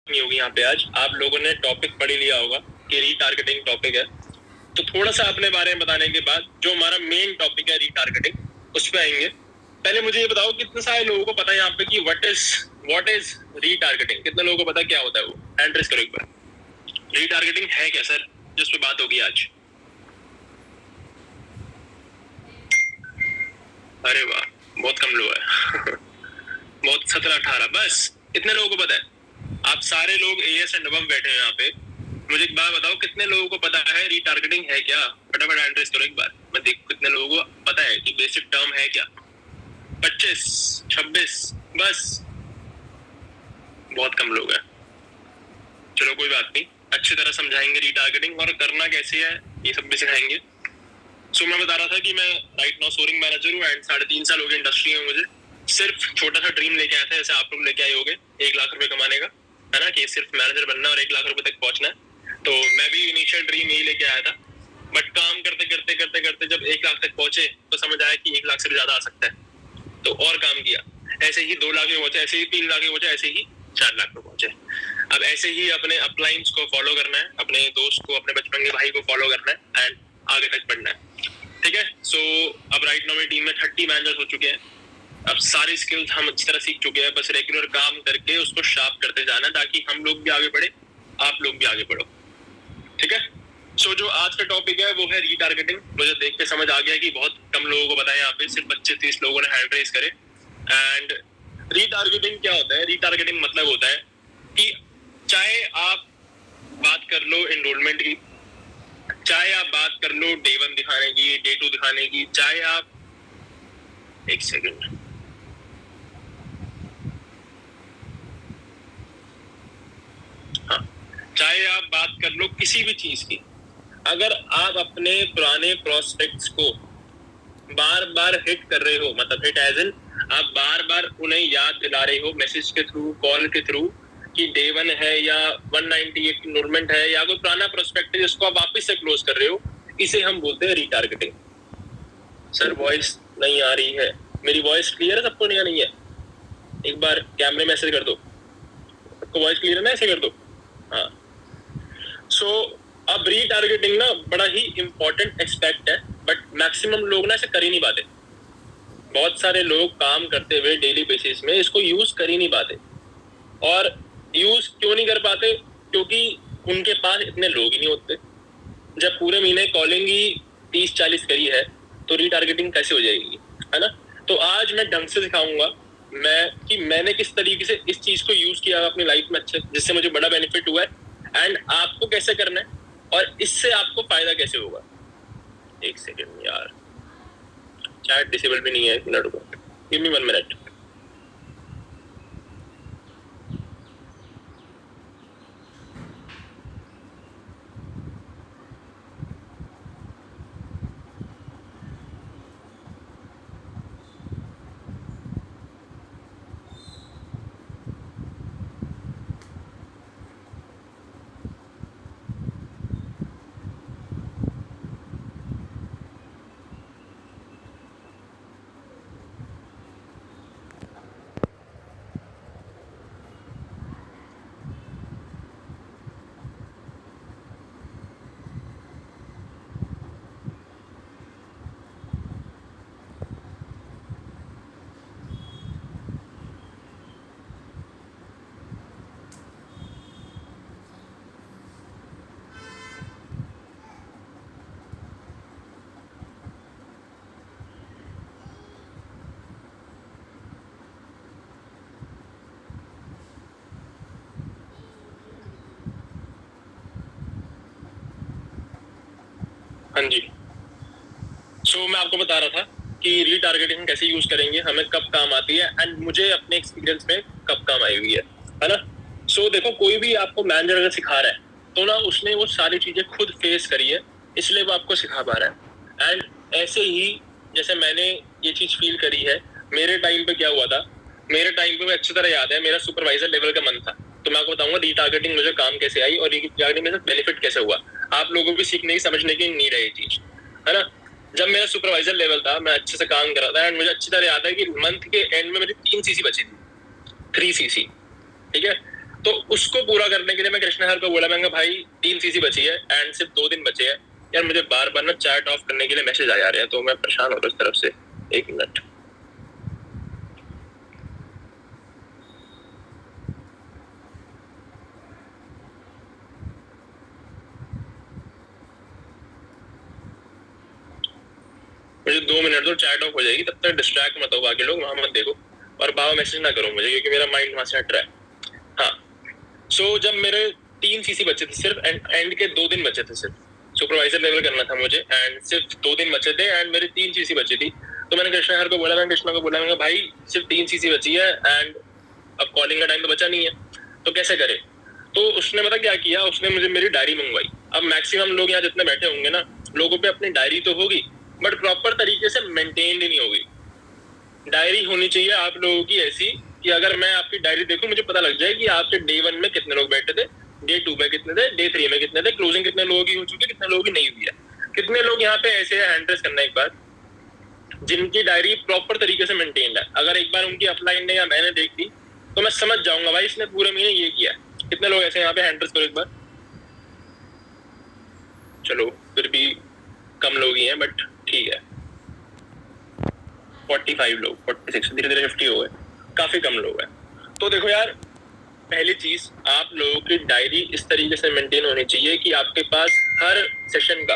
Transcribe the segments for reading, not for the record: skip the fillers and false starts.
नहीं होगी यहाँ पे। आज आप लोगों ने टॉपिक पढ़ ही लिया होगा कि रीटारगेटिंग टॉपिक है, तो थोड़ा सा अपने बारे में बताने के बाद जो हमारा मेन टॉपिक है रीटारगेटिंग, उस पर आएंगे। पहले मुझे ये बताओ कितने सारे लोगों को पता है यहाँ पे कि व्हाट इज रीटारगेटिंग? कितने लोगों को पता क्या होता है वो? हैंड रेज करो एक बार। रीटारगेटिंग है क्या सर, जिस पे बात होगी आज? अरे वाह, बहुत कम लोग है बहुत 17-18 बस, इतने लोगों को पता है। आप सारे लोग एएस एंड अबव बैठे हैं यहाँ पे। मुझे एक बात बताओ, कितने लोगों को पता है रीटारगेटिंग है क्या? फटाफट हैंड रेज करो एक बार, मैं देखूं कितने लोगों को पता है कि बेसिक टर्म है क्या। 25, 26, बस बहुत कम लोग हैं। चलो कोई बात नहीं, अच्छी तरह समझाएंगे रीटारगेटिंग और करना कैसे है, ये सब भी सिखाएंगे। सो मैं बता रहा था कि मैं राइट नाउ सोरिंग मैनेजर हूँ एंड 3.5 साल हो गए इंडस्ट्री में। मुझे सिर्फ छोटा सा ड्रीम लेके आया था, जैसे आप लोग लेके आए होगे, 1 लाख रुपए कमाने का, है ना, कि सिर्फ मैनेजर बनना और 1 लाख रुपए तक पहुंचना है। तो मैं भी इनिशियल ड्रीम यही लेके आया था, बट काम करते करते करते करते जब 1 लाख तक पहुंचे तो समझ आया कि 1 लाख से भी ज्यादा आ सकता है, तो और काम किया। ऐसे ही 2 लाख पे पहुंचे, ऐसे ही 3 लाख पे पहुंचे, ऐसे ही 4 लाख पे पहुंचे। अब ऐसे ही अपने अपलाइंस को फॉलो करना है, अपने दोस्त को, अपने बचपन के भाई को फॉलो करना है एंड आगे तक बढ़ना है। ठीक है। सो अब राइट नाउ मेरी टीम में 30 मैनेजर्स हो चुके हैं। अब सारी स्किल्स हम अच्छी तरह सीख चुके हैं, बस रेगुलर काम करके उसको शार्प करते जाना, ताकि हम लोग भी आगे बढ़े, आप लोग भी आगे बढ़ो। ठीक है। सो जो आज का टॉपिक है वो है रीटारगेटिंग। मुझे देख के समझ आ गया कि बहुत कम लोगों को पता है, यहाँ पे सिर्फ 25-30 लोगों ने हैंड रेज करे। एंड रीटारगेटिंग क्या होता है? रीटारगेटिंग मतलब होता है कि चाहे आप बात कर लो एनरोलमेंट की, चाहे आप बात कर लो डे 1 दिखाने की, डे 2 दिखाने की, चाहे आप एक सेकंड, हाँ, चाहे आप बात कर लो किसी भी चीज की, अगर आप अपने पुराने प्रोस्पेक्ट्स को बार बार हिट कर रहे हो, मतलब हिट एज इन आप बार बार उन्हें याद दिला रहे हो मैसेज के थ्रू, कॉल के थ्रू, कि डे 1 है या 198 इनरोलमेंट है या कोई पुराना प्रोस्पेक्ट है जिसको आप वापस से क्लोज कर रहे हो, इसे हम बोलते हैं रीटारगेटिंग। सर वॉइस नहीं आ रही है, मेरी वॉइस क्लियर है सबको? नहीं है? एक बार कैमरे मैसेज कर दो, सबको वॉइस क्लियर है ना? ऐसे कर दो, हाँ। सो अब रीटारगेटिंग ना बड़ा ही इंपॉर्टेंट एक्सपेक्ट है, बट मैक्सिमम लोग ना इसे कर ही नहीं पाते। बहुत सारे लोग काम करते हुए डेली बेसिस में इसको यूज कर ही नहीं पाते। और यूज क्यों नहीं कर पाते? क्योंकि उनके पास इतने लोग ही नहीं होते। जब पूरे महीने कॉलिंग ही 30-40 करी है तो रीटारगेटिंग कैसे हो जाएगी, है ना? तो आज मैं ढंग से सिखाऊंगा कि मैंने किस तरीके से इस चीज को यूज किया अपनी लाइफ में अच्छे, जिससे मुझे बड़ा बेनिफिट हुआ है, एंड आपको कैसे करना है और इससे आपको फायदा कैसे होगा। एक सेकेंड यार, चैट डिसेबल भी नहीं है, एक मिनट, गिव मी 1 मिनट। हाँ जी। सो मैं आपको बता रहा था कि रीटारगेटिंग कैसे यूज करेंगे, हमें कब काम आती है, एंड मुझे अपने एक्सपीरियंस में कब काम आई हुई है ना? सो देखो, कोई भी आपको मैनेजर अगर सिखा रहा है तो ना उसने वो सारी चीजें खुद फेस करी है, इसलिए वो आपको सिखा पा रहा है। एंड ऐसे ही जैसे मैंने ये चीज फील करी है, मेरे टाइम पे क्या हुआ था, मेरे टाइम पे अच्छी तरह याद है, मेरा सुपरवाइजर लेवल का मन था। तो मैं आपको बताऊंगा रीटारगेटिंग मुझे काम कैसे आई और रीटारगेटिंग में बेनिफिट कैसे हुआ। आप लोगों को सीखने की, समझने की नीड है ये चीज, है ना? जब मेरा सुपरवाइजर लेवल था, मैं अच्छे से काम कर रहा था, एंड मुझे अच्छी तरह याद है कि मंथ के एंड में मेरी 3 सीसी बची थी, 3 सीसी। ठीक है। तो उसको पूरा करने के लिए मैं कृष्णा सर को बोला, मैंने भाई 3 सीसी बची है एंड सिर्फ 2 दिन बचे हैं यार, मुझे बार बार ना चैट ऑफ करने के लिए मैसेज आ जा रहे हैं, तो मैं परेशान हो रहा हूँ इस तरफ से। 1 मिनट। मुझे 2 मिनट तो चैट ऑफ हो जाएगी, तब तक डिस्ट्रैक्ट मत हो, बाकी लोग वहां मत देखो और बाबा मैसेज ना करो मुझे, क्योंकि मेरा माइंड वहां से हट रहा है। हाँ, सो जब मेरे 3 सीसी बचे थे सिर्फ, एंड के 2 दिन बचे थे सिर्फ, सुपरवाइजर लेवल करना था मुझे एंड सिर्फ 2 दिन बचे थे एंड मेरी 3 सीसी बची थी। तो मैंने कृष्णा सर को बोला, मैंने कृष्णा को बोला, मैंने भाई सिर्फ 3 सीसी बची है एंड अब कॉलिंग का टाइम तो बचा नहीं है, तो कैसे करे। तो उसने पता क्या किया, उसने मुझे मेरी डायरी मंगवाई। अब मैक्सिमम लोग यहाँ जितने बैठे होंगे ना, लोगों पे अपनी डायरी तो होगी बट प्रॉपर तरीके से मेंटेन्ड नहीं होगी। डायरी होनी चाहिए आप लोगों की ऐसी कि अगर मैं आपकी डायरी देखूं मुझे पता लग जाए कि आपके डे 1 में कितने लोग बैठे थे, डे 2 में कितने थे, डे 3 में कितने थे, क्लोजिंग कितने लोगों की हो चुकी है, कितने लोगों की नहीं हुई है, कितने लोग यहाँ पे ऐसे है, हैंड रेस करना एक बार, जिनकी डायरी प्रॉपर तरीके से मेंटेन्ड है। अगर एक बार उनकी अपलाइन ने या मैंने देख ली तो मैं समझ जाऊंगा भाई इसने पूरे महीने ये किया। कितने लोग ऐसे यहाँ पे हैंड रेस करो एक बार। चलो फिर भी कम लोग ही हैं बट ठीक है, 45 लोग, 46, धीरे धीरे 50 हो गए, काफी कम लोग हैं। तो देखो यार, पहली चीज आप लोगों की डायरी इस तरीके से मेंटेन होनी चाहिए कि आपके पास हर सेशन का,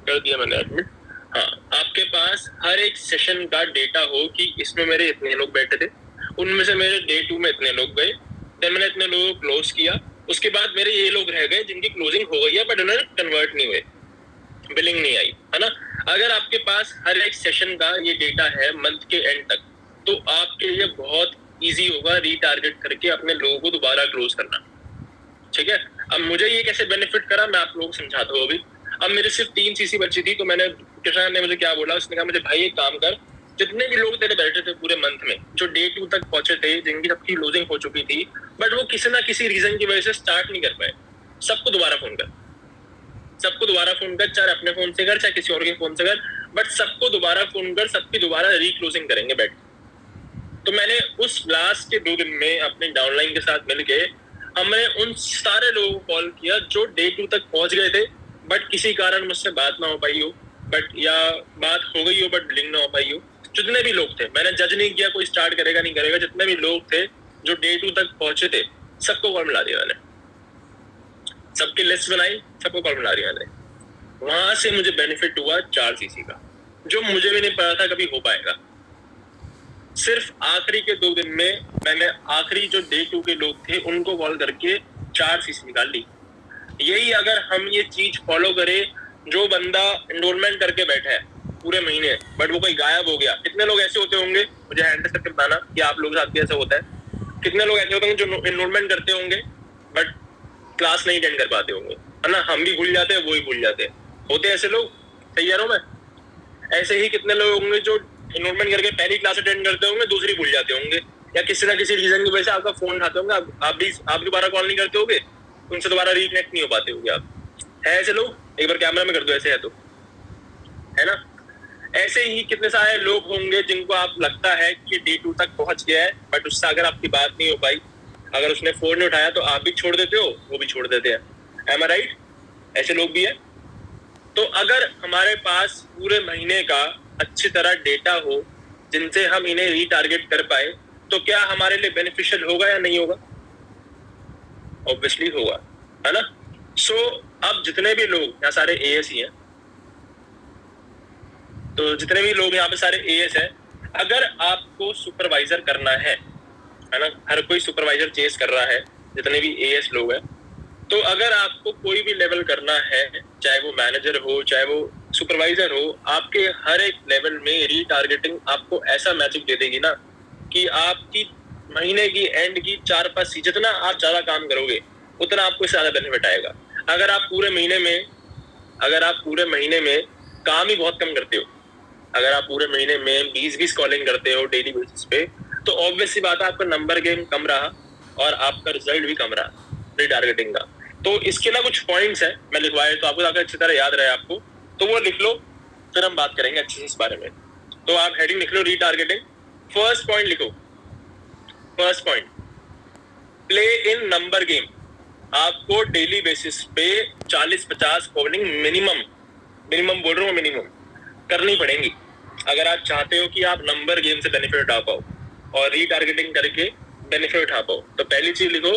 कर दिया मैंने एडमिट, हाँ, आपके पास हर एक सेशन का डेटा हो कि इसमें मेरे इतने लोग बैठे थे, उनमें से मेरे डे 2 में इतने लोग गए, देन मैंने इतने लोगों को क्लोज किया, उसके बाद मेरे ये लोग रह गए जिनकी क्लोजिंग हो गई है बट उन्हें कन्वर्ट नहीं हुए, बिलिंग नहीं आई, है ना। अगर आपके पास हर एक सेशन का ये डेटा है मंथ के एंड तक, तो आपके लिए बहुत इजी होगा रीटारगेट करके अपने लोगों को दोबारा क्लोज करना। ठीक है, अब मुझे ये कैसे बेनिफिट करा मैं आप लोगों को समझाता हूँ अभी। अब मेरे सिर्फ 3 सीसी बची थी, तो मैंने, किसान ने मुझे क्या बोला, उसने कहा मुझे भाई एक काम कर, जितने भी लोग तेरे बैठे थे पूरे मंथ में, जो डे 2 तक पहुंचे थे, जिनकी सबकी क्लोजिंग हो चुकी थी बट वो किसी ना किसी रीजन की वजह से स्टार्ट नहीं कर पाए, सबको दोबारा फोन कर, सबको दोबारा फोन कर, चाहे अपने फोन से कर चाहे किसी और के फोन से कर, बट सबको दोबारा फोन कर, सबकी दोबारा रीक्लोजिंग करेंगे बैठ। तो मैंने उस लास्ट के 2 दिन में अपने डाउनलाइन के साथ मिलके हमने उन सारे लोगों को कॉल किया जो डे 2 तक पहुंच गए थे बट किसी कारण मुझसे बात ना हो पाई हो, बट या बात हो गई हो बट लिंक ना हो पाई हो। जितने भी लोग थे, मैंने जज नहीं किया कोई स्टार्ट करेगा नहीं करेगा, जितने भी लोग थे जो डे 2 तक पहुंचे थे सबको कॉल मिला दिया मैंने, सबकी लिस्ट बनाई, सबको कॉल मिला दिया मैंने। वहां से मुझे बेनिफिट हुआ 4 सीसी का, जो मुझे भी नहीं पता था कभी हो पाएगा। सिर्फ आखिरी के 2 दिन में मैंने आखिरी जो डे 2 के लोग थे उनको कॉल करके 4 सीसी निकाल ली। यही अगर हम ये चीज फॉलो करें, जो बंदा एनरोलमेंट करके बैठा है पूरे महीने बट वो कोई गायब हो गया, कितने लोग ऐसे होते होंगे मुझे हैंड करके बताना कि आप लोग साथ भी ऐसा होता है, कितने लोग ऐसे होते होंगे जो एनरोलमेंट करते होंगे बट क्लास नहीं अटेंड कर पाते होंगे, है ना। हम भी भूल जाते हैं, वो ही भूल जाते हैं, होते ऐसे लोग, सही कह रहा हूं मैं। ऐसे ही कितने लोग होंगे जो एनरोलमेंट करके पहली क्लास अटेंड करते होंगे, दूसरी भूल जाते होंगे, या किसी ना किसी रीजन की वजह से आपका फोन उठाते होंगे, आप दोबारा कॉल नहीं करते होगे, उनसे दोबारा रिकनेक्ट नहीं हो पाते होंगे आप। है ऐसे लोग, एक बार कैमरा में कर दो ऐसे है तो, है ना। ऐसे ही कितने सारे लोग होंगे जिनको आप लगता है कि डे 2 तक पहुंच गया है बट उससे अगर आपकी बात नहीं हो पाई, अगर उसने फोन नहीं उठाया तो आप भी छोड़ देते हो, वो भी छोड़ देते हैं। एम आई राइट? ऐसे लोग भी है। तो अगर हमारे पास पूरे महीने का अच्छी तरह डेटा हो जिनसे हम इन्हें रीटारगेट कर पाए, तो क्या हमारे लिए बेनिफिशियल होगा या नहीं होगा? ऑब्वियसली होगा, है ना। सो अब जितने भी लोग यहाँ सारे एएस ही हैं, तो जितने भी लोग यहाँ पे सारे एएस हैं, अगर आपको सुपरवाइजर करना है ना, हर कोई सुपरवाइजर चेस कर रहा है, जितने भी एएस लोग हैं, तो अगर आपको कोई भी लेवल करना है, चाहे वो मैनेजर हो चाहे वो सुपरवाइजर हो, आपके हर एक लेवल में रीटारगेटिंग आपको ऐसा मैजिक दे देगी ना कि आपकी महीने की एंड की 4-5 जितना आप ज्यादा काम करोगे उतना आपको ज्यादा बेनिफिट आएगा। अगर आप पूरे महीने में काम ही बहुत कम करते हो, अगर आप पूरे महीने में 20 कॉलिंग करते हो डेली बेसिस पे, तो ऑब्वियस सी बात है आपका नंबर गेम कम रहा और आपका रिजल्ट भी कम रहा रीटारगेटिंग का। तो इसके ना कुछ पॉइंट्स है, मैं लिखवाया तो आपको अगर अच्छी तरह याद रहे आपको, तो वो लिख लो, फिर हम बात करेंगे अच्छे से इस बारे में। तो आप हेडिंग लिख लो रीटारगेटिंग, फर्स्ट पॉइंट लिखो। First point, play in number game. आपको डेली बेसिस पे 40-50 कॉलिंग मिनिमम बोल रहा हूँ, मिनिमम करनी पड़ेंगी अगर आप चाहते हो कि आप नंबर गेम से बेनिफिट उठा पाओ और रीटारगेटिंग करके बेनिफिट उठा पाओ। तो पहली चीज लिखो,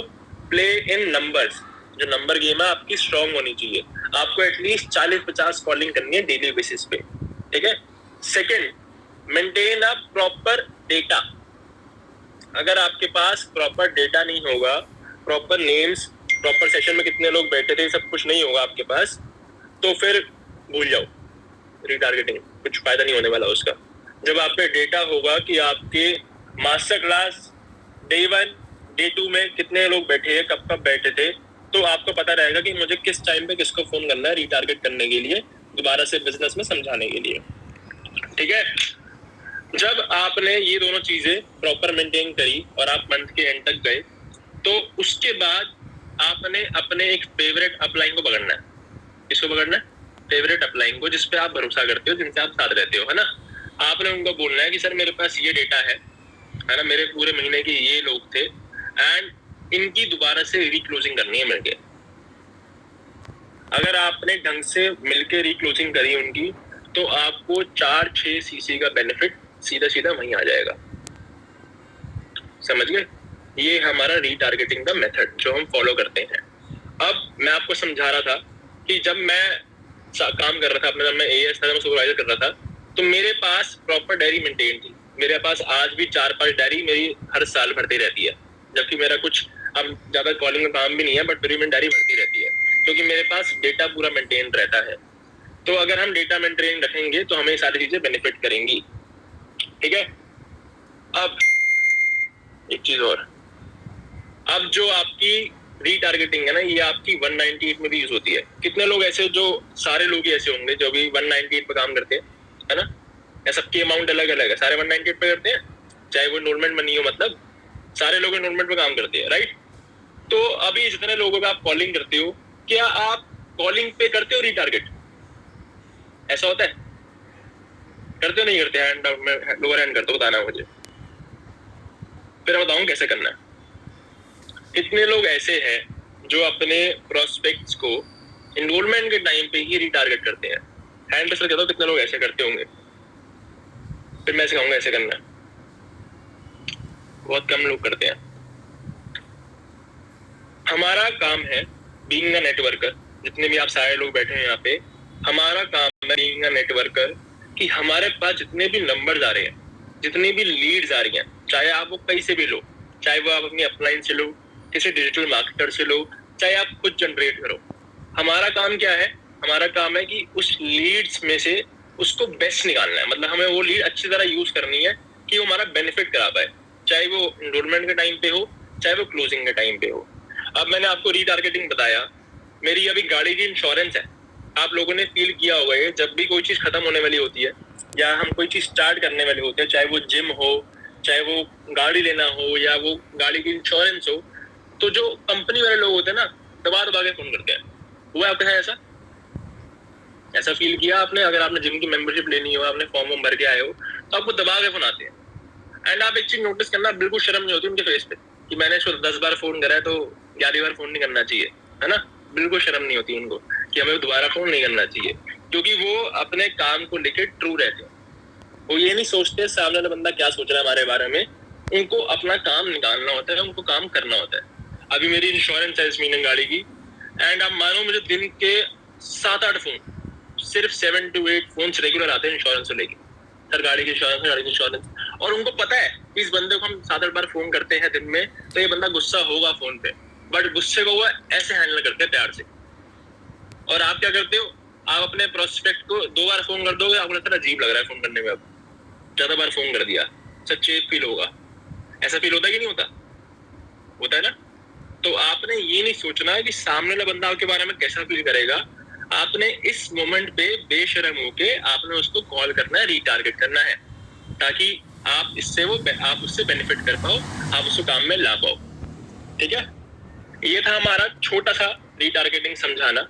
प्ले इन नंबर्स। जो नंबर गेम है आपकी स्ट्रॉन्ग होनी चाहिए। आपको एटलीस्ट 40-50 कॉलिंग करनी है डेली बेसिस पे, ठीक है। Second, maintain a proper data. अगर आपके पास प्रॉपर डेटा नहीं होगा, प्रॉपर नेम्स, प्रॉपर सेशन में कितने लोग बैठे थे, सब कुछ नहीं होगा आपके पास, तो फिर भूल जाओ, रीटारगेटिंग कुछ फायदा नहीं होने वाला उसका। जब आप पे डेटा होगा कि आपके मास्टर क्लास डे 1 डे 2 में कितने लोग बैठे हैं, कब बैठे थे, तो आपको पता रहेगा कि मुझे किस टाइम पे किसको फोन करना है रीटारगेट करने के लिए, दोबारा से बिजनेस में समझाने के लिए, ठीक है। जब आपने ये दोनों चीजें प्रॉपर मेंटेन करी और आप मंथ के एंड तक गए, तो उसके बाद आपने अपने एक फेवरेट अपलाइन को पकड़ना है। किसको पकड़ना है? फेवरेट अपलाइन को, जिसपे आप भरोसा करते हो, जिनसे आप साथ रहते हो, है ना। आपने उनको बोलना है कि सर मेरे पास ये डेटा है ना, मेरे पूरे महीने के ये लोग थे एंड इनकी दोबारा से रीक्लोजिंग करनी है मिलके। अगर आपने ढंग से मिलके रीक्लोजिंग करी उनकी, तो आपको 4-6 सीसी का बेनिफिट सीधा वहीं आ जाएगा। समझ गए? ये हमारा रीटारगेटिंग का मेथड जो हम फॉलो करते हैं। अब मैं आपको समझा रहा था कि जब मैं काम कर रहा था अपने, जब मैं एएस था, मैं सुपरवाइजर कर रहा था, तो मेरे पास प्रॉपर डायरी मेंटेन थी। मेरे पास आज भी 4-5 डायरी मेरी हर साल भरती रहती है, जबकि मेरा कुछ अब ज्यादा कॉलिंग का काम भी नहीं है, बट मेरी डायरी भरती रहती है क्योंकि मेरे पास डेटा पूरा मेंटेन रहता है। तो अगर हम डेटा मेंटेन रखेंगे तो हमें सारी चीजें बेनिफिट करेंगी, ठीक है। अब एक चीज और, अब जो आपकी रीटारगेटिंग है ना, ये आपकी 198 में भी यूज होती है। कितने लोग ऐसे, जो सारे लोग ही ऐसे होंगे जो भी 198 पे काम करते हैं, है ना। या सबकी अमाउंट अलग अलग है, सारे 198 पे करते हैं, चाहे वो इनरोलमेंट मनी हो, मतलब सारे लोग इनरोलमेंट पे काम करते हैं, राइट। तो अभी जितने लोगों पे आप कॉलिंग करते हो, क्या आप कॉलिंग पे करते हो रीटारगेट? ऐसा होता है? करते हो नहीं करते? हैंड डाउन में, लोअर हैंड करते हो, बताना मुझे, फिर मैं बताऊं कैसे करना है। कितने लोग ऐसे हैं जो अपने प्रोस्पेक्ट्स को इनरोलमेंट के टाइम पे ही रीटारगेट करते हैं? हैंड पे कहता हूं कितने लोग ऐसे करते होंगे, फिर मैं सिखाऊंगा ऐसे करना। बहुत कम लोग करते हैं। हमारा काम है बीइंग अ नेटवर्कर, जितने भी आप सारे लोग बैठे हैं यहाँ पे, हमारा काम है बीइंग अ नेटवर्कर कि हमारे पास जितने भी नंबर्स आ रहे हैं, जितनी भी लीड्स आ रही हैं, चाहे आप वो कहीं से भी लो, चाहे वो आप अपनी अपलाइन से लो, किसी डिजिटल मार्केटर से लो, चाहे आप खुद जनरेट करो, हमारा काम क्या है? हमारा काम है कि उस लीड्स में से उसको बेस्ट निकालना है। मतलब हमें वो लीड अच्छी तरह यूज करनी है कि वो हमारा बेनिफिट करा पाए, चाहे वो एनरोलमेंट के टाइम पे हो, चाहे वो क्लोजिंग के टाइम पे हो। अब मैंने आपको रीटारगेटिंग बताया, मेरी अभी गाड़ी की इंश्योरेंस है। आप लोगों ने फील किया होगा ये, जब भी कोई चीज खत्म होने वाली होती है या हम कोई चीज स्टार्ट करने वाले होते हैं, चाहे वो जिम हो, चाहे वो गाड़ी लेना हो, या वो गाड़ी की इंश्योरेंस हो, तो जो कंपनी वाले लोग होते हैं ना, दबा दबा के फोन करते हैं। हुआ आपके साथ ऐसा फील किया आपने? अगर आपने जिम की मेंबरशिप लेनी हो, आपने फॉर्म भर के आए हो, तो आपको दबा के फोन आते हैं। एंड आप एक चीज नोटिस करना, बिल्कुल शर्म नहीं होती उनके फेस पे कि मैंने इसको 10 बार फोन करा है तो 11वीं बार फोन नहीं करना चाहिए, है ना। बिल्कुल शर्म नहीं होती उनको कि हमें दोबारा फोन नहीं करना चाहिए, क्योंकि वो अपने काम को लेकर ट्रू रहते हैं। वो ये नहीं सोचते सामने वाला बंदा क्या सोच रहा है हमारे बारे में, उनको अपना काम निकालना होता है, उनको काम करना होता है। अभी मेरी इंश्योरेंस है इस महीने गाड़ी की, एंड आप मानो मुझे दिन के 7-8 फोन, सिर्फ 7 to 8 फोन रेगुलर आते हैं इंश्योरेंस को लेके। सर गाड़ी की इंश्योरेंस, गाड़ी की इंश्योरेंस। और उनको पता है इस बंदे को हम 7-8 बार फोन करते हैं दिन में, तो ये बंदा गुस्सा होगा फोन पे, बट गुस्से को वो ऐसे हैंडल करते हैं प्यार से। और आप क्या करते हो? आप अपने प्रोस्पेक्ट को 2 बार फोन कर दोगे, आपको लगता है अजीब लग रहा है फोन करने में, अब ज्यादा बार फोन कर दिया, सच्चे फील होगा। ऐसा फील होता है कि नहीं होता? होता है ना। तो आपने ये नहीं सोचना कि सामने वाला बंदा आपके बारे में कैसा फील करेगा, आपने इस मोमेंट पे बेशर्म होके आपने उसको कॉल करना है, रीटारगेट करना है, ताकि आप उससे बेनिफिट कर पाओ, आप उसको काम में ला पाओ, ठीक है। ये था हमारा छोटा सा रीटारगेटिंग समझाना,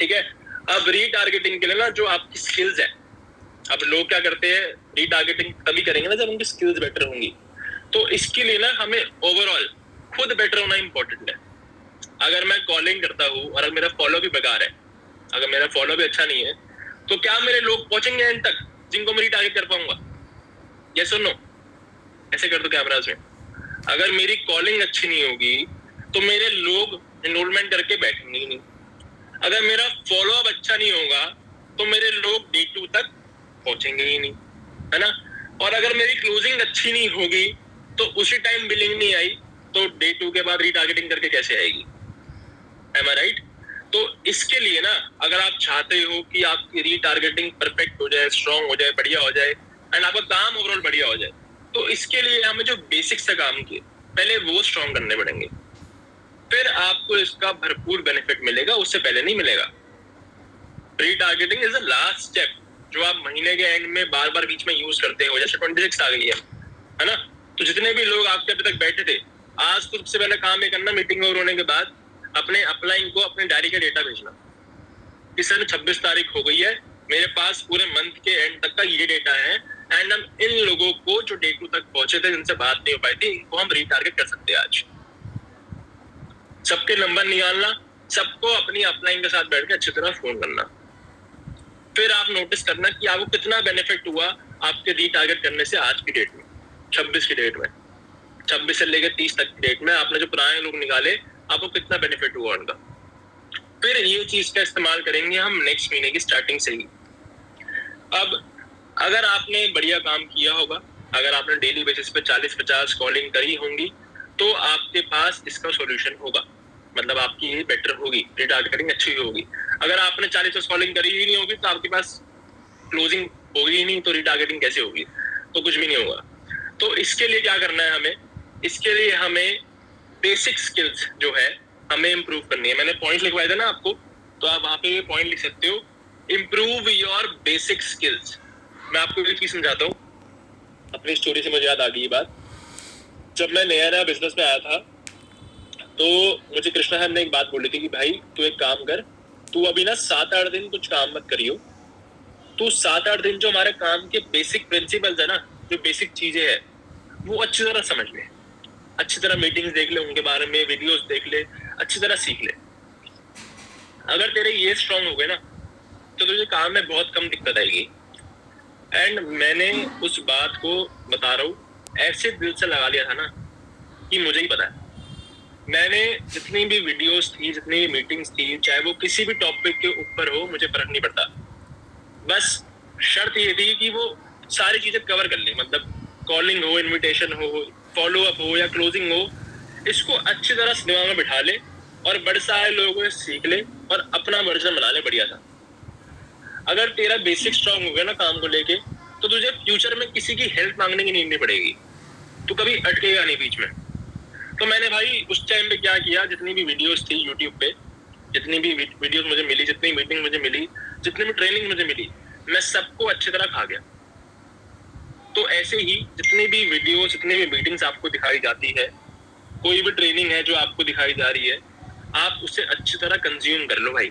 ठीक है। अब रीटारगेटिंग के लिए ना, जो आपकी स्किल्स है, अब लोग क्या करते हैं, रीटारगेटिंग तभी करेंगे ना जब उनकी स्किल्स बेटर होंगी। तो इसके लिए ना हमें ओवरऑल खुद बेटर होना इंपॉर्टेंट है। अगर मैं कॉलिंग करता हूँ और अगर मेरा फॉलो भी बेकार है, अगर मेरा फॉलो भी अच्छा नहीं है, तो क्या मेरे लोग पहुंचेंगे एंड तक जिनको मैं टारगेट कर पाऊंगा? यस और नो? ऐसे कर दो कैमरास में। अगर मेरी कॉलिंग अच्छी नहीं होगी तो मेरे लोग एनरोलमेंट करके बैठेंगे ही नहीं। अगर मेरा फॉलो अप अच्छा नहीं होगा तो मेरे लोग डे 2 तक पहुंचेंगे ही नहीं, है ना? और अगर मेरी क्लोजिंग अच्छी नहीं होगी तो उसी टाइम बिलिंग नहीं आई तो डे 2 के बाद रीटारगेटिंग करके कैसे आएगी? Am I right? तो इसके लिए ना, अगर आप चाहते हो कि आपकी रीटारगेटिंग परफेक्ट हो जाए, स्ट्रॉन्ग हो जाए, बढ़िया हो जाए एंड आपका काम ओवरऑल बढ़िया हो जाए, तो इसके लिए हमें जो बेसिक्स से काम किए पहले वो स्ट्रॉन्ग करने पड़ेंगे, फिर आपको इसका भरपूर बेनिफिट मिलेगा, उससे पहले नहीं मिलेगा। Retargeting is the last step जो आप महीने के एंड में बार बार बीच में यूज करते हो। जैसे 26 आ गई है ना? तो जितने भी लोग आपके अभी तक बैठे थे, आज तो सबसे पहले काम ये करना, मीटिंग ओवर होने के बाद अपने अपलाइन को अपने डायरी का डेटा भेजना कि सर 26 तारीख हो गई है, मेरे पास पूरे मंथ के एंड तक का ये डेटा है एंड हम इन लोगों को जो डे 2 तक पहुंचे थे, जिनसे बात नहीं हो पाई थी, इनको हम रीटारगेट कर सकते हैं आज। सबके नंबर निकालना, सबको अपनी अपलाइन के साथ बैठ के अच्छी तरह फोन करना, फिर आप नोटिस करना कि आपको कितना बेनिफिट हुआ आपके रीटारगेट करने से। आज की डेट में 26 की डेट में, 26 से लेकर 30 तक की डेट में आपने जो पुराने लोग निकाले, आपको कितना बेनिफिट हुआ उनका। फिर ये चीज का इस्तेमाल करेंगे हम नेक्स्ट महीने की स्टार्टिंग से ही। अब अगर आपने बढ़िया काम किया होगा, अगर आपने डेली बेसिस पे 40-50 कॉलिंग करी होंगी, तो आपके पास इसका सॉल्यूशन होगा, मतलब आपकी ये बेटर होगी, रीटारगेटिंग अच्छी होगी। अगर आपने 40 कॉलिंग करी ही नहीं होगी तो आपके पास क्लोजिंग होगी ही नहीं, तो रीटारगेटिंग कैसे होगी? तो कुछ भी नहीं होगा। तो इसके लिए क्या करना है हमें? इसके लिए हमें बेसिक स्किल्स जो है हमें इम्प्रूव करनी है। मैंने पॉइंट लिखवाए थे ना आपको, तो आप वहां पे ये पॉइंट लिख सकते हो, इम्प्रूव योर बेसिक स्किल्स। मैं आपको एक चीज समझाता हूँ, अपनी स्टोरी से मुझे याद आ गई ये बात। जब मैं नया बिजनेस में आया था तो मुझे कृष्णा सर ने एक बात बोली थी कि भाई तू एक काम कर, तू अभी ना 7-8 दिन कुछ काम मत करियो, तू 7-8 दिन जो हमारे काम के बेसिक प्रिंसिपल्स है ना, जो बेसिक चीजें हैं, वो अच्छी तरह समझ ले, अच्छी तरह मीटिंग्स देख ले, उनके बारे में वीडियोस देख ले, अच्छी तरह सीख ले। अगर तेरे ये स्ट्रांग हो गए ना तो तुझे काम में बहुत कम दिक्कत आएगी। एंड मैंने उस बात को बता रहा हूँ, ऐसे दिल से लगा लिया था ना कि मुझे ही पता है। मैंने जितनी भी वीडियोस थी, जितनी भी मीटिंग्स थी, चाहे वो किसी भी टॉपिक के ऊपर हो, मुझे फर्क नहीं पड़ता, बस शर्त ये थी कि वो सारी चीजें कवर कर ले। मतलब कॉलिंग हो, इनविटेशन हो, फॉलो अप हो या क्लोजिंग हो, इसको अच्छी तरह दिमाग में बिठा ले और बड़े सारे लोगों से सीख ले और अपना वर्जन बना ले बढ़िया था। अगर तेरा बेसिक स्ट्रांग हो गया ना काम को लेके, तो तुझे फ्यूचर में किसी की हेल्प मांगने की नीड नहीं पड़ेगी, तू कभी अटकेगा नहीं बीच में। तो मैंने भाई उस टाइम पे क्या किया, जितनी भी वीडियोस थी यूट्यूब पे, जितनी भी वीडियोस मुझे मिली, जितनी मीटिंग मुझे मिली, जितनी भी ट्रेनिंग मुझे मिली, मैं सबको अच्छी तरह खा गया। तो ऐसे ही जितनी भी वीडियोस, जितनी भी मीटिंग्स आपको दिखाई जाती है, कोई भी ट्रेनिंग है जो आपको दिखाई जा रही है, आप उसे अच्छी तरह कंज्यूम कर लो भाई।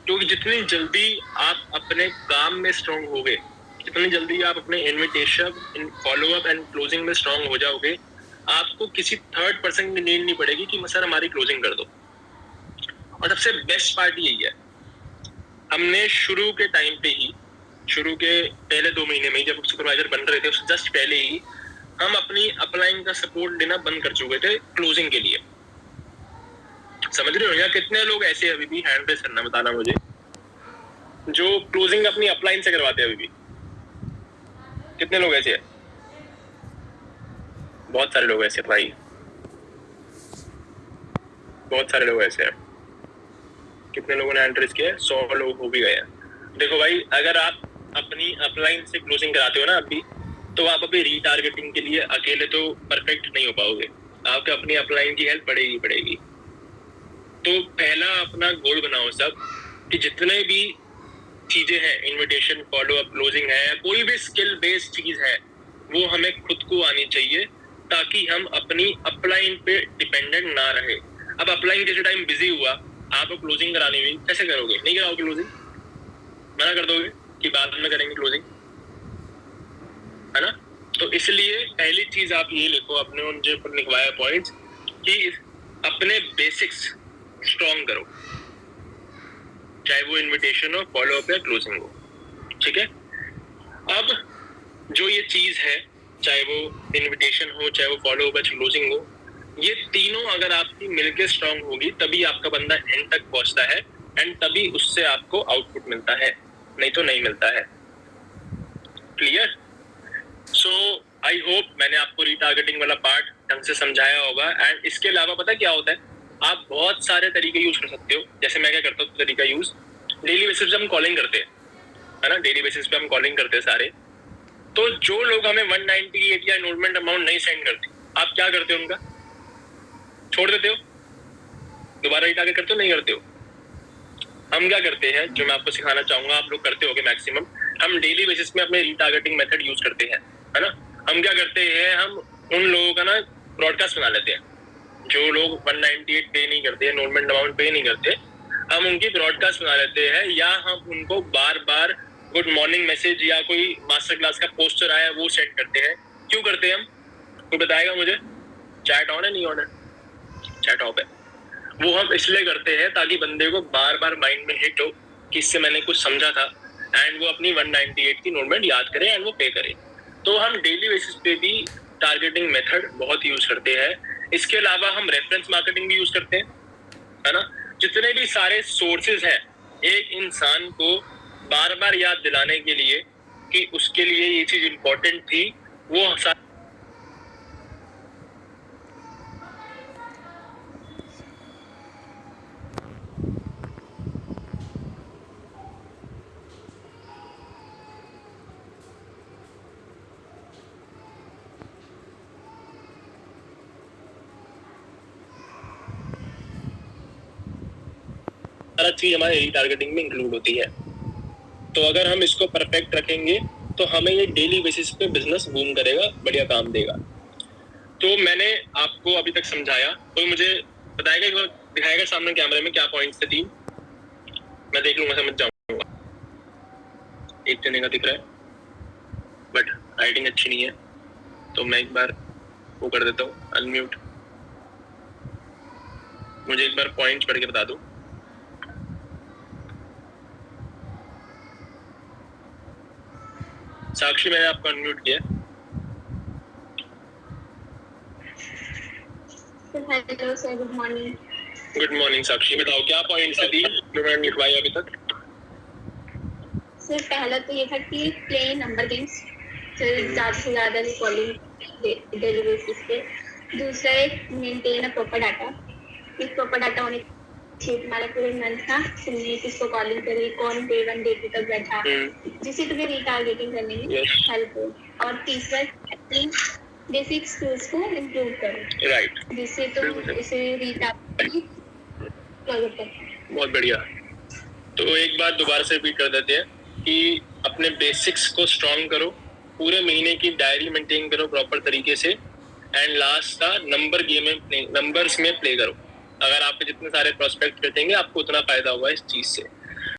क्योंकि जितनी जल्दी आप अपने काम में स्ट्रांग होगे, जितनी जल्दी आप अपने invitation, follow up and closing में स्ट्रांग हो जाओगे, आपको किसी थर्ड पर्सन की नीड नहीं पड़ेगी कि सर हमारी क्लोजिंग कर दो। और सबसे बेस्ट पार्ट यही है, हमने शुरू के टाइम पे ही, शुरू के पहले 2 महीने में ही, जब सुपरवाइजर बन रहे थे उससे जस्ट पहले ही हम अपनी अपलाइन का सपोर्ट लेना बंद कर चुके थे क्लोजिंग के लिए। समझ रहे हो? या कितने लोग ऐसे अभी भी, हैंड रेस करना, बताना मुझे, जो क्लोजिंग अपनी अपलाइन से करवाते हैं अभी भी? कितने लोग ऐसे हैं? बहुत सारे लोग ऐसे भाई, बहुत सारे लोग ऐसे हैं। कितने लोगों ने हैंड रेस किया है? 100 लोग हो भी गए हैं। देखो भाई, अगर आप अपनी अपलाइन से क्लोजिंग कराते हो ना अभी, तो आप अभी रीटारगेटिंग के लिए अकेले तो परफेक्ट नहीं हो पाओगे, आपको अपनी अपलाइन की हेल्प पड़ेगी। तो पहला अपना गोल बनाओ सब कि जितने भी चीजें हैं, इनविटेशन, फॉलो अप, क्लोजिंग है, कोई भी स्किल बेस्ड चीज है, वो हमें खुद को आनी चाहिए, ताकि हम अपनी अपलाइन पे डिपेंडेंट ना रहे। अब अपलाइन किसी टाइम बिजी हुआ, आपको क्लोजिंग करानी हुई, कैसे करोगे? नहीं कराओगे क्लोजिंग, मना कर दोगे कि बाद में करेंगे क्लोजिंग, है ना? तो इसलिए पहली चीज आप ये लिखो अपने उन जो लिखवाया पॉइंट्स, कि अपने बेसिक्स स्ट्रॉन्ग करो, चाहे वो इनविटेशन हो, फॉलो अप या क्लोजिंग हो, ठीक है। अब जो ये चीज है, चाहे वो इनविटेशन हो, चाहे वो फॉलो अप या क्लोजिंग हो, ये तीनों अगर आपकी मिलकर स्ट्रॉन्ग होगी तभी आपका बंदा एंड तक पहुंचता है एंड तभी उससे आपको आउटपुट मिलता है, नहीं तो नहीं मिलता है। क्लियर? सो आई होप मैंने आपको रीटारगेटिंग वाला पार्ट ढंग से समझाया होगा। एंड इसके अलावा पता क्या होता है, आप बहुत सारे तरीके यूज कर सकते हो। जैसे मैं क्या करता हूँ तरीका यूज, डेली बेसिस पे हम कॉलिंग करते हैं, है ना, डेली बेसिस पे हम कॉलिंग करते हैं सारे। तो जो लोग हमें 198 या इनरोलमेंट अमाउंट नहीं सेंड करते, आप क्या करते हो, उनका छोड़ देते हो, दोबारा रीटारगेट करते हो, नहीं करते हो। हम क्या करते हैं, जो मैं आपको सिखाना चाहूंगा, आप लोग करते होगे मैक्सिमम, हम डेली बेसिस में अपने रीटारगेटिंग मेथड यूज करते हैं, है ना। हम क्या करते हैं, हम उन लोगों का ना ब्रॉडकास्ट बना लेते हैं, जो लोग 198 पे नहीं करते, इनरोलमेंट अमाउंट पे नहीं करते, हम उनकी ब्रॉडकास्ट बना लेते हैं, या हम उनको बार बार गुड मॉर्निंग मैसेज या कोई मास्टर क्लास का पोस्टर आया वो सेंड करते हैं। क्यों करते हैं हम, कोई बताएगा मुझे? चैट ऑन है, नहीं ऑन है? चैट ऑफ है। वो हम इसलिए करते हैं ताकि बंदे को बार बार माइंड में हिट हो कि इससे मैंने कुछ समझा था, एंड वो अपनी 198 की इनरोलमेंट याद करे एंड वो पे करे। तो हम डेली बेसिस पे भी टारगेटिंग मेथड बहुत यूज करते हैं। इसके अलावा हम रेफरेंस मार्केटिंग भी यूज करते हैं, है ना। जितने भी सारे सोर्सेज हैं, एक इंसान को बार बार याद दिलाने के लिए कि उसके लिए ये चीज इंपॉर्टेंट थी, वो सारा चीज हमारे रीटारगेटिंग में इंक्लूड होती है। तो अगर हम इसको परफेक्ट रखेंगे तो हमें ये डेली बेसिस पे बिजनेस बूम करेगा, बढ़िया काम देगा। तो मैंने आपको अभी तक समझाया, कोई मुझे बताएगा, दिखाएगा सामने कैमरे में क्या पॉइंट्स थे 3? मैं देख लूंगा, समझ जाऊंगा। एक जने का दिख रहा है बट राइटिंग अच्छी नहीं है, तो मैं एक बार वो कर देता हूँ, अनम्यूट। मुझे एक बार पॉइंट्स पढ़ के बता दो। साक्षी, मैंने आपको अनम्यूट किया। Hello sir, good morning. Good morning Sakshi, बताओ क्या पॉइंट्स थी जो मैंने लिखवाई अभी तक? सर पहला तो ये था कि प्ले नंबर गेम्स, सर ज़्यादा से ज़्यादा कॉलिंग डेली बेसिस पे। दूसरा है मेंटेन अ प्रॉपर डाटा, एक प्रॉपर डाटा होने चाहिए तुम्हारा पूरे मंथ का, तुमने किसको कॉलिंग करी, कौन डे 1 डे 2 तक बैठा, जिससे तुम्हें रीटारगेटिंग करने में हेल्प हो। और तीसरा बेसिक स्किल्स को इम्प्रूव करो, राइट, जिससे तुम इसे रीटारगेटिंग कर सकते हो। बहुत बढ़िया। तो एक बार दोबारा से रिपीट कर देते हैं कि अपने बेसिक्स को स्ट्रॉन्ग करो, पूरे महीने की डायरी मेंटेन करो प्रॉपर तरीके से, एंड लास्ट का नंबर गेम में नंबर्स में प्ले करो। अगर आपके जितने सारे प्रोस्पेक्ट भेजेंगे आपको उतना फायदा होगा इस चीज से।